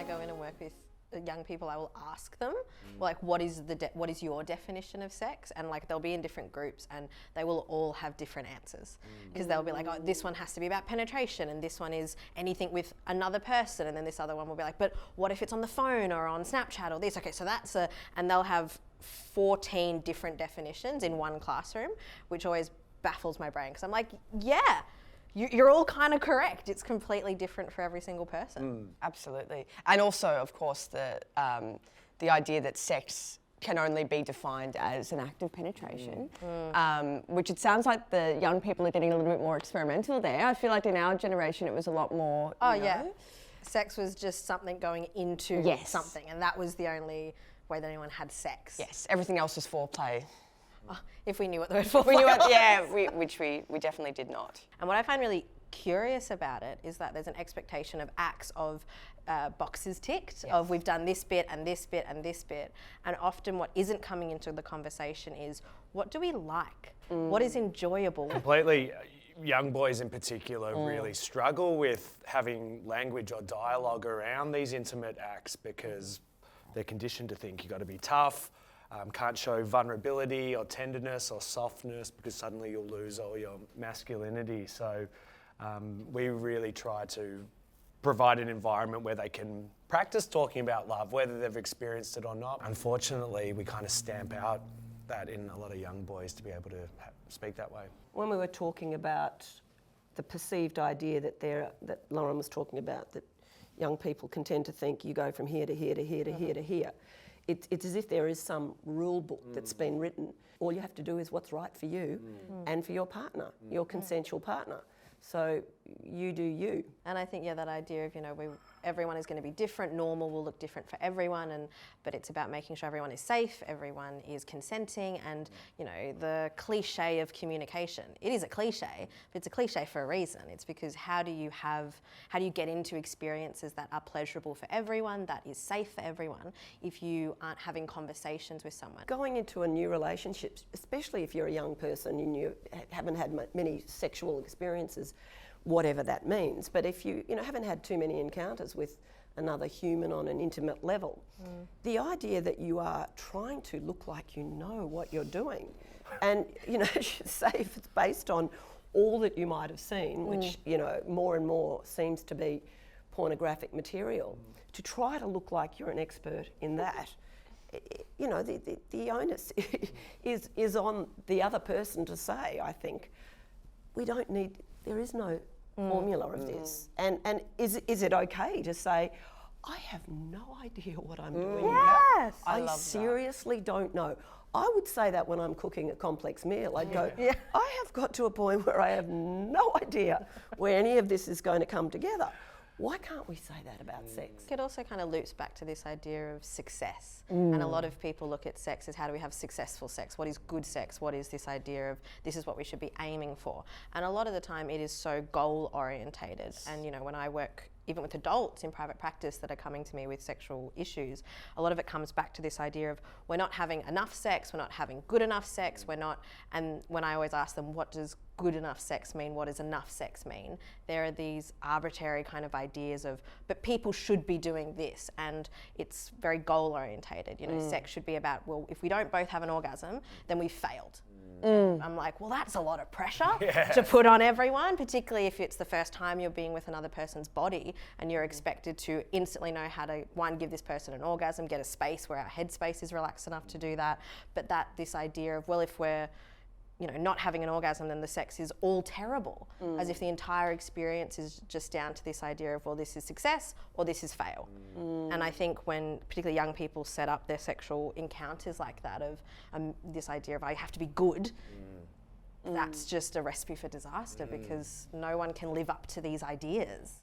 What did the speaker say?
I go in and work with young people, I will ask them, like, what is your definition of sex? And like, they'll be in different groups and they will all have different answers. Because they'll be like, oh, this one has to be about penetration, and this one is anything with another person, and then this other one will be like, but what if it's on the phone or on Snapchat or this? Okay, so that's and they'll have 14 different definitions in one classroom, which always baffles my brain, because I'm like, yeah, you're all kind of correct. It's completely different for every single person. Absolutely. And also, of course, the idea that sex can only be defined as an act of penetration, which it sounds like the young people are getting a little bit more experimental there. I feel like in our generation it was a lot more, yeah. Sex was just something going into something, and that was the only way that anyone had sex. Yes, everything else was foreplay. If we knew what the word foreplay We knew was. yeah, which we definitely did not. And what I find really curious about it is that there's an expectation of acts of boxes ticked, of we've done this bit and this bit and this bit. And often what isn't coming into the conversation is, what do we like? What is enjoyable? Completely. Young boys in particular really struggle with having language or dialogue around these intimate acts because they're conditioned to think you've got to be tough, can't show vulnerability or tenderness or softness because suddenly you'll lose all your masculinity. So we really try to provide an environment where they can practice talking about love, whether they've experienced it or not. Unfortunately, we kind of stamp out that in a lot of young boys to be able to speak that way. When we were talking about the perceived idea that Lauren was talking about, that young people can tend to think you go from here to here to here to here to here, it's as if there is some rule book that's been written. All you have to do is what's right for you and for your partner, your consensual partner. So you do you. And I think, that idea of, everyone is going to be different, normal will look different for everyone, but it's about making sure everyone is safe, everyone is consenting, and, the cliche of communication. It is a cliche, but it's a cliche for a reason. It's because how do you get into experiences that are pleasurable for everyone, that is safe for everyone, if you aren't having conversations with someone? Going into a new relationship, especially if you're a young person and you haven't had many sexual experiences, whatever that means, but if you haven't had too many encounters with another human on an intimate level, the idea that you are trying to look like you know what you're doing, and say if it's based on all that you might have seen, which more and more seems to be pornographic material, to try to look like you're an expert in that, the onus is on the other person to say, I think, there is no formula of this. And is it okay to say, I have no idea what I'm doing? Yes! I seriously don't know. I would say that when I'm cooking a complex meal. I'd go, I have got to a point where I have no idea where any of this is going to come together. Why can't we say that about sex? It also kind of loops back to this idea of success. And a lot of people look at sex as, how do we have successful sex? What is good sex? What is this idea of this is what we should be aiming for? And a lot of the time it is so goal orientated. And when I work even with adults in private practice that are coming to me with sexual issues, a lot of it comes back to this idea of we're not having enough sex, we're not having good enough sex, and when I always ask them, what does good enough sex mean? What does enough sex mean? There are these arbitrary kind of ideas of, but people should be doing this, and it's very goal orientated. Sex should be about, well, if we don't both have an orgasm, then we've failed. I'm like, well, that's a lot of pressure to put on everyone, particularly if it's the first time you're being with another person's body and you're expected to instantly know how to, one, give this person an orgasm, get a space where our headspace is relaxed enough to do that. But this idea of, well, if we're not having an orgasm, then the sex is all terrible, as if the entire experience is just down to this idea of, well, this is success or this is fail. And I think when particularly young people set up their sexual encounters like that, of this idea of I have to be good, that's just a recipe for disaster, because no one can live up to these ideas.